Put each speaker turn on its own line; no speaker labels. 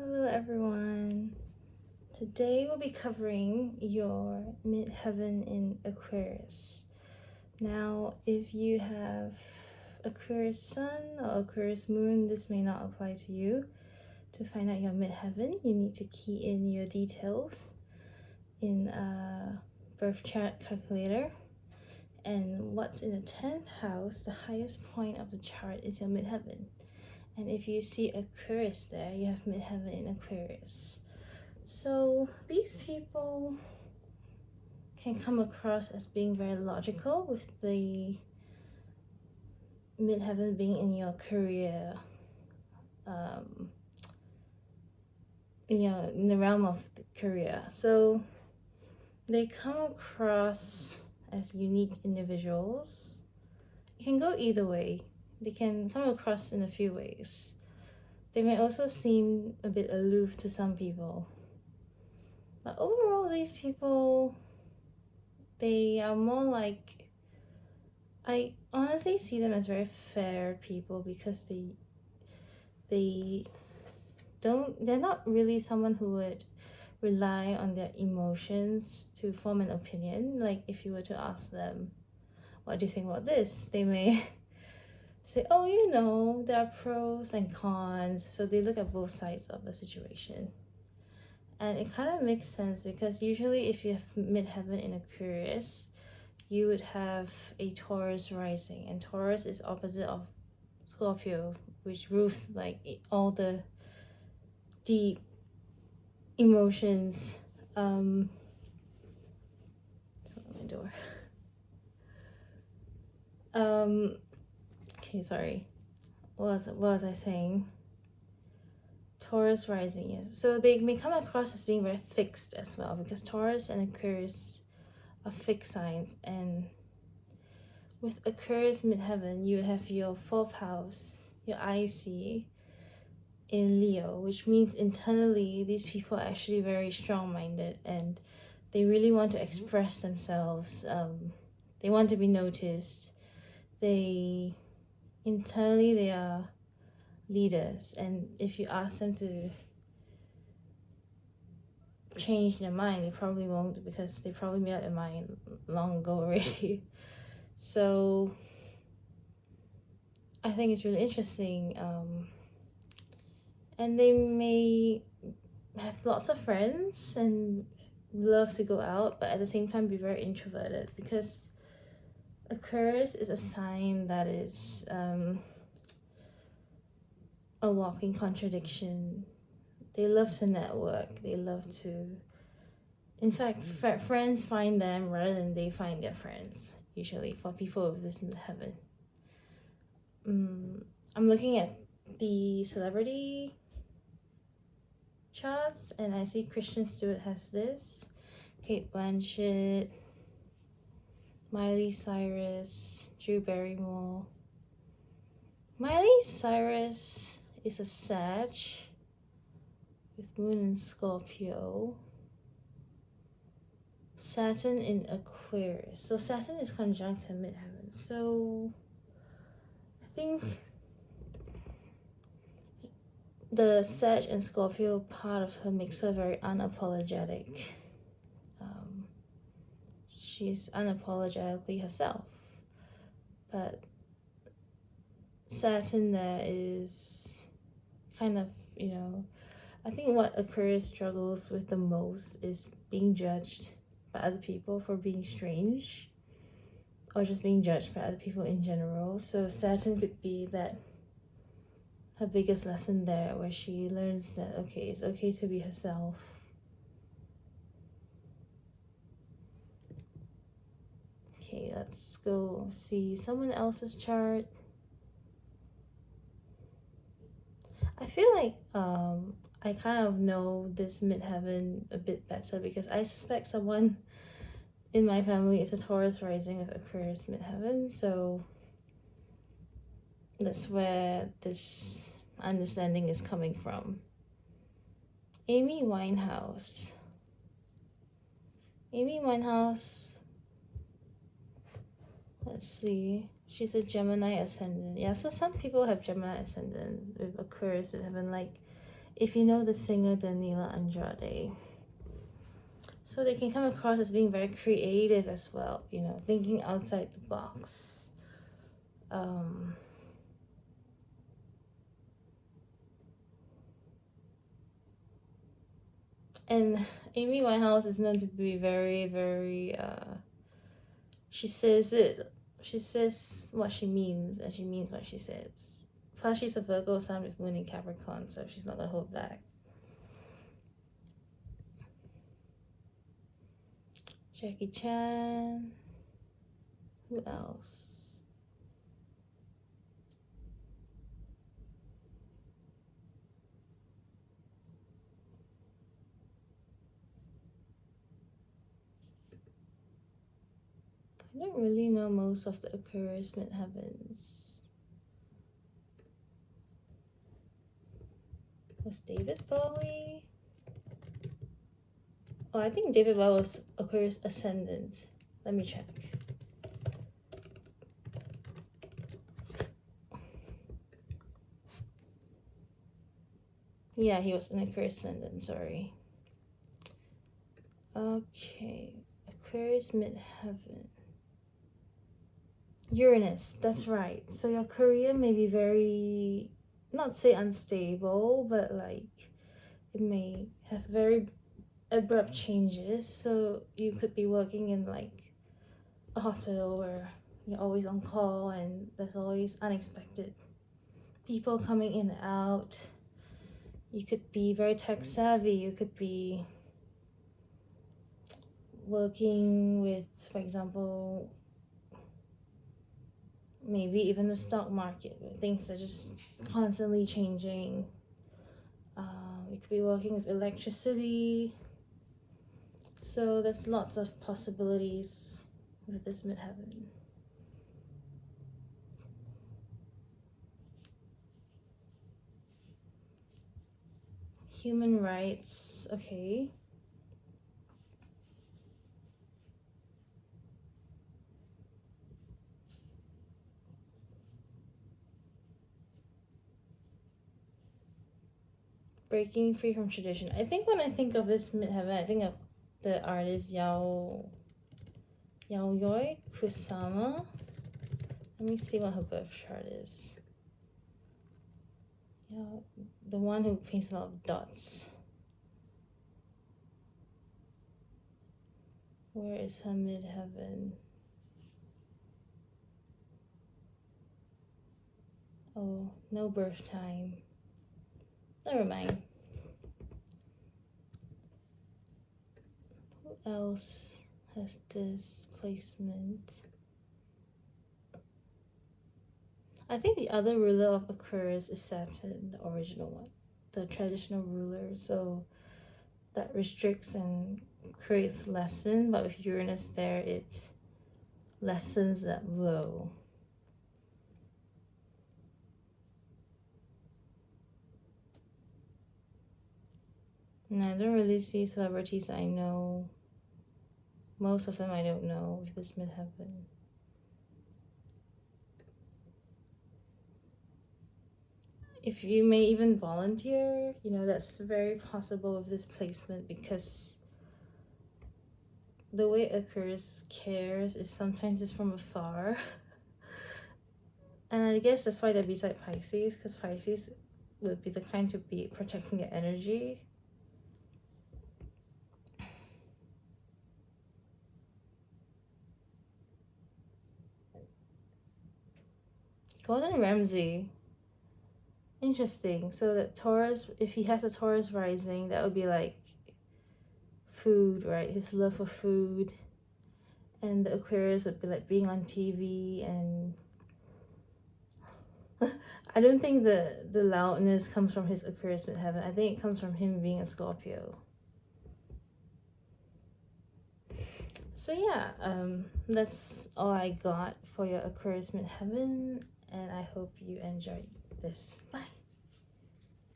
Hello everyone. Today we'll be covering your midheaven in Aquarius. Now, if you have Aquarius Sun or Aquarius Moon, this may not apply to you. To find out your midheaven, you need to key in your details in a birth chart calculator. And what's in the 10th house, the highest point of the chart, is your midheaven. And if you see Aquarius there, you have midheaven in Aquarius. So these people can come across as being very logical, with the midheaven being in your career, in the realm of the career. So they come across as unique individuals. It can go either way. They can come across in a few ways. They may also seem a bit aloof to some people. But overall, these people, they are more like, I honestly see them as very fair people, because they're not really someone who would rely on their emotions to form an opinion. Like, if you were to ask them, what do you think about this? They may say, oh, there are pros and cons. So they look at both sides of the situation. And it kind of makes sense, because usually if you have midheaven in Aquarius, you would have a Taurus rising, and Taurus is opposite of Scorpio, which rules like all the deep emotions. My door. Okay, sorry. What was I saying? Taurus rising, yes. So they may come across as being very fixed as well, because Taurus and Aquarius are fixed signs. And with Aquarius midheaven, you have your 4th house, your IC, in Leo, which means internally these people are actually very strong-minded, and they really want to express themselves. They want to be noticed. Internally they are leaders, and if you ask them to change their mind, they probably won't, because they probably made up their mind long ago already. So I think it's really interesting. And they may have lots of friends and love to go out, but at the same time be very introverted, because Aquarius is a sign that is a walking contradiction. They love to network. They love to, in fact, friends find them rather than they find their friends, usually, for people with this midheaven. I'm looking at the celebrity charts, and I see Kristen Stewart has this, Kate Blanchett, Miley Cyrus, Drew Barrymore. Miley Cyrus is a Sag with Moon in Scorpio, Saturn in Aquarius. So Saturn is conjunct in midheaven. So I think the Sag and Scorpio part of her makes her very unapologetic. She's unapologetically herself. But Saturn there is kind of, I think what Aquarius struggles with the most is being judged by other people for being strange, or just being judged by other people in general. So Saturn could be that, her biggest lesson there, where she learns that, okay, it's okay to be herself. Okay, let's go see someone else's chart. I feel like I kind of know this midheaven a bit better, because I suspect someone in my family is a Taurus rising with Aquarius midheaven. So that's where this understanding is coming from. Amy Winehouse. Let's see. She's a Gemini ascendant. Yeah, so some people have Gemini ascendant with Aquarius midheaven, like if you know the singer Daniela Andrade. So they can come across as being very creative as well, you know, thinking outside the box. And Amy Winehouse is known to be very, very, she says what she means, and she means what she says. Plus, she's a Virgo sun with moon in Capricorn, so she's not gonna hold back. Jackie Chan. Who else? I don't really know most of the Aquarius midheavens. Was David Bowie? Oh, I think David Bowie was Aquarius ascendant. Let me check. Yeah, he was an Aquarius ascendant, sorry. Okay, Aquarius midheaven. Uranus, that's right. So your career may be very, not say unstable, but like it may have very abrupt changes. So you could be working in like a hospital where you're always on call and there's always unexpected people coming in and out. You could be very tech savvy. You could be working with, for example, maybe even the stock market where things are just constantly changing. You could be working with electricity. So there's lots of possibilities with this midheaven. Human rights, okay. Breaking free from tradition. I think when I think of this midheaven, I think of the artist Yayoi Kusama. Let me see what her birth chart is. Yeah, the one who paints a lot of dots. Where is her midheaven? Oh, no birth time. Never mind. Who else has this placement? I think the other ruler of Aquarius is Saturn, the original one, the traditional ruler. So that restricts and creates lesson, but with Uranus there, it lessens that blow. And I don't really see celebrities I know. Most of them I don't know with this midheaven. If you may even volunteer, you know, that's very possible with this placement because the way Aquarius cares is sometimes it's from afar. And I guess that's why they're beside Pisces, because Pisces would be the kind to be protecting your energy. Gordon Ramsay. Interesting. So that Taurus, if he has a Taurus rising, that would be like food, right? His love for food. And the Aquarius would be like being on TV and I don't think the loudness comes from his Aquarius midheaven. I think it comes from him being a Scorpio. So yeah, that's all I got for your Aquarius midheaven, and I hope you enjoyed this. Bye.